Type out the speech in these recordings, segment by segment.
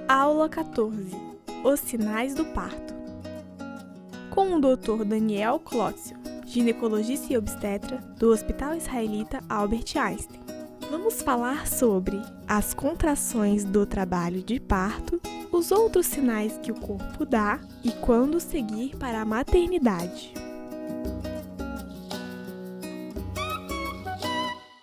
Aula 14. Os sinais do parto. Com o Dr. Daniel Klotzel, ginecologista e obstetra do Hospital Israelita Albert Einstein. Vamos falar sobre as contrações do trabalho de parto, os outros sinais que o corpo dá e quando seguir para a maternidade.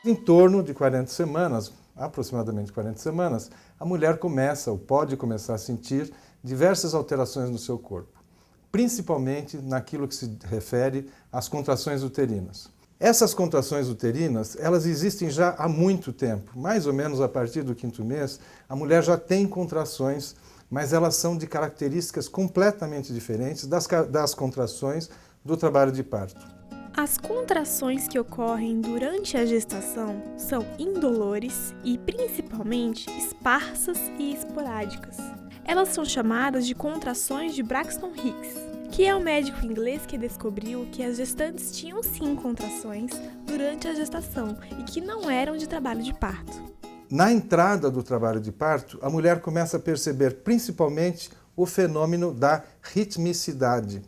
Em torno de 40 semanas, aproximadamente 40 semanas, a mulher começa ou pode começar a sentir diversas alterações no seu corpo, principalmente naquilo que se refere às contrações uterinas. Essas contrações uterinas, elas existem já há muito tempo, mais ou menos a partir do 5º mês, a mulher já tem contrações, mas elas são de características completamente diferentes das contrações do trabalho de parto. As contrações que ocorrem durante a gestação são indolores e, principalmente, esparsas e esporádicas. Elas são chamadas de contrações de Braxton Hicks, que é o médico inglês que descobriu que as gestantes tinham sim contrações durante a gestação e que não eram de trabalho de parto. Na entrada do trabalho de parto, a mulher começa a perceber principalmente o fenômeno da ritmicidade.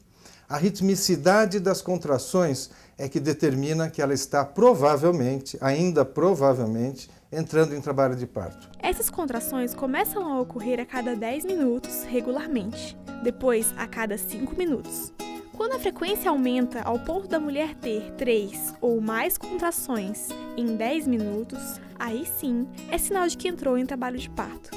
A ritmicidade das contrações é que determina que ela está provavelmente, ainda provavelmente, entrando em trabalho de parto. Essas contrações começam a ocorrer a cada 10 minutos regularmente, depois a cada 5 minutos. Quando a frequência aumenta ao ponto da mulher ter 3 ou mais contrações em 10 minutos, aí sim é sinal de que entrou em trabalho de parto.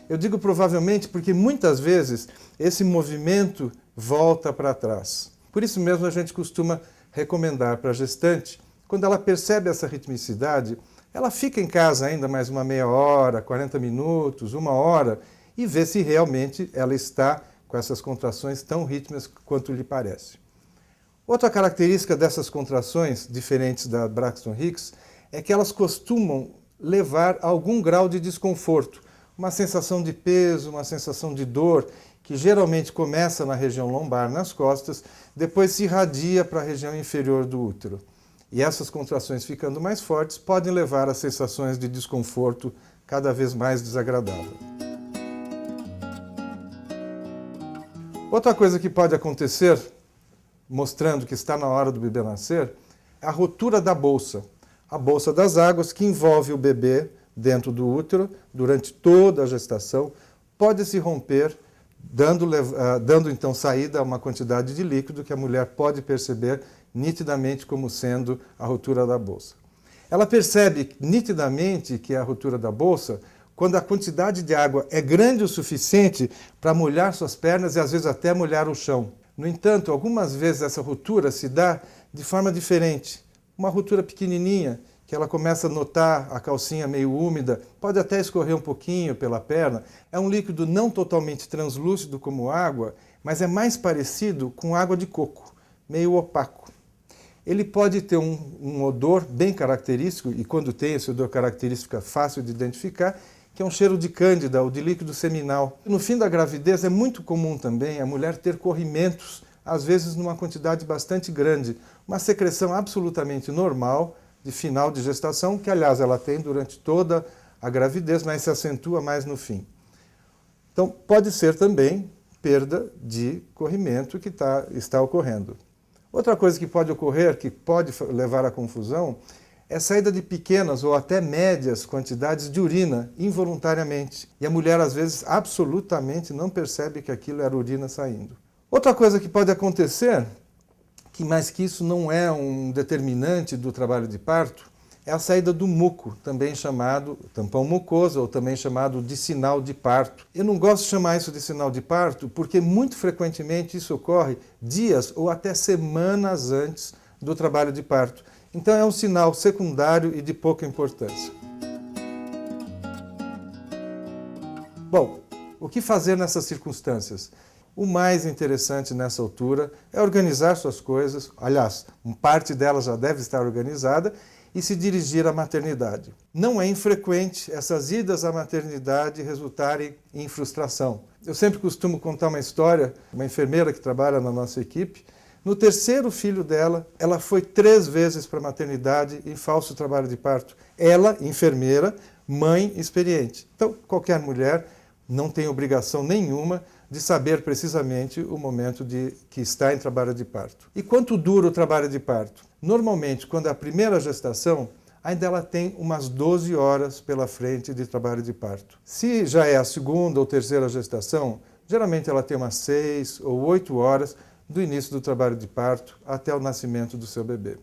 Eu digo provavelmente porque muitas vezes esse movimento volta para trás. Por isso mesmo a gente costuma recomendar para a gestante, quando ela percebe essa ritmicidade, ela fica em casa ainda mais uma meia hora, 40 minutos, 1 hora, e vê se realmente ela está com essas contrações tão rítmicas quanto lhe parece. Outra característica dessas contrações, diferentes da Braxton Hicks, é que elas costumam levar a algum grau de desconforto, uma sensação de peso, uma sensação de dor, que geralmente começa na região lombar, nas costas, depois se irradia para a região inferior do útero. E essas contrações ficando mais fortes podem levar a sensações de desconforto cada vez mais desagradável. Outra coisa que pode acontecer, mostrando que está na hora do bebê nascer, é a rotura da bolsa. A bolsa das águas que envolve o bebê dentro do útero durante toda a gestação pode se romper, dando então saída a uma quantidade de líquido que a mulher pode perceber nitidamente como sendo a rotura da bolsa. Ela percebe nitidamente que é a rotura da bolsa quando a quantidade de água é grande o suficiente para molhar suas pernas e às vezes até molhar o chão. No entanto, algumas vezes essa rotura se dá de forma diferente. Uma rotura pequenininha, que ela começa a notar a calcinha meio úmida, pode até escorrer um pouquinho pela perna. É um líquido não totalmente translúcido como água, mas é mais parecido com água de coco, meio opaco. Ele pode ter um odor bem característico, e quando tem esse odor característico é fácil de identificar, que é um cheiro de cândida ou de líquido seminal. No fim da gravidez é muito comum também a mulher ter corrimentos, às vezes numa quantidade bastante grande, uma secreção absolutamente normal, de final de gestação, que aliás ela tem durante toda a gravidez, mas se acentua mais no fim. Então pode ser também perda de corrimento que está ocorrendo. Outra coisa que pode ocorrer, que pode levar à confusão, é a saída de pequenas ou até médias quantidades de urina involuntariamente. E a mulher às vezes absolutamente não percebe que aquilo era urina saindo. Outra coisa que pode acontecer, mas que isso não é um determinante do trabalho de parto, é a saída do muco, também chamado tampão mucoso, ou também chamado de sinal de parto. Eu não gosto de chamar isso de sinal de parto, porque muito frequentemente isso ocorre dias ou até semanas antes do trabalho de parto. Então é um sinal secundário e de pouca importância. Bom, o que fazer nessas circunstâncias? O mais interessante nessa altura é organizar suas coisas, aliás, parte delas já deve estar organizada, e se dirigir à maternidade. Não é infrequente essas idas à maternidade resultarem em frustração. Eu sempre costumo contar uma história, uma enfermeira que trabalha na nossa equipe, no 3º filho dela, ela foi 3 vezes para a maternidade em falso trabalho de parto. Ela, enfermeira, mãe experiente. Então, qualquer mulher não tem obrigação nenhuma de saber precisamente o momento que está em trabalho de parto. E quanto dura o trabalho de parto? Normalmente, quando é a primeira gestação, ainda ela tem umas 12 horas pela frente de trabalho de parto. Se já é a segunda ou terceira gestação, geralmente ela tem umas 6 ou 8 horas do início do trabalho de parto até o nascimento do seu bebê.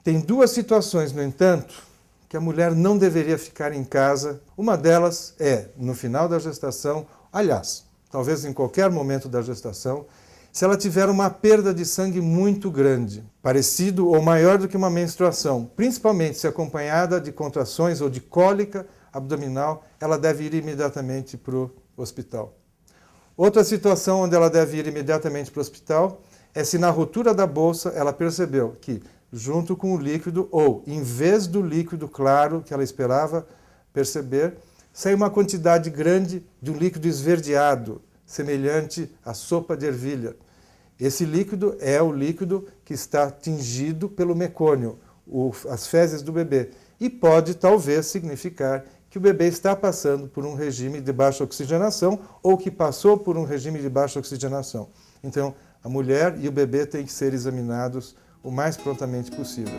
Tem duas situações, no entanto, que a mulher não deveria ficar em casa. Uma delas é no final da gestação, aliás, talvez em qualquer momento da gestação, se ela tiver uma perda de sangue muito grande, parecido ou maior do que uma menstruação, principalmente se acompanhada de contrações ou de cólica abdominal, ela deve ir imediatamente para o hospital. Outra situação onde ela deve ir imediatamente para o hospital é se na rotura da bolsa ela percebeu que, junto com o líquido, ou em vez do líquido claro que ela esperava perceber, saiu uma quantidade grande de um líquido esverdeado, semelhante à sopa de ervilha. Esse líquido é o líquido que está tingido pelo mecônio, as fezes do bebê, e pode talvez significar que o bebê está passando por um regime de baixa oxigenação ou que passou por um regime de baixa oxigenação. Então, a mulher e o bebê têm que ser examinados o mais prontamente possível.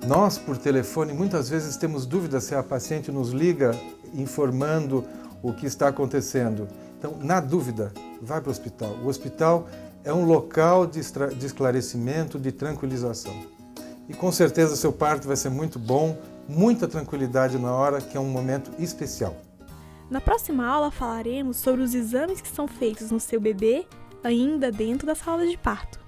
Nós, por telefone, muitas vezes temos dúvidas se a paciente nos liga informando o que está acontecendo. Então, na dúvida, vai para o hospital. O hospital é um local de esclarecimento, de tranquilização. E com certeza seu parto vai ser muito bom, muita tranquilidade na hora, que é um momento especial. Na próxima aula falaremos sobre os exames que são feitos no seu bebê ainda dentro da sala de parto.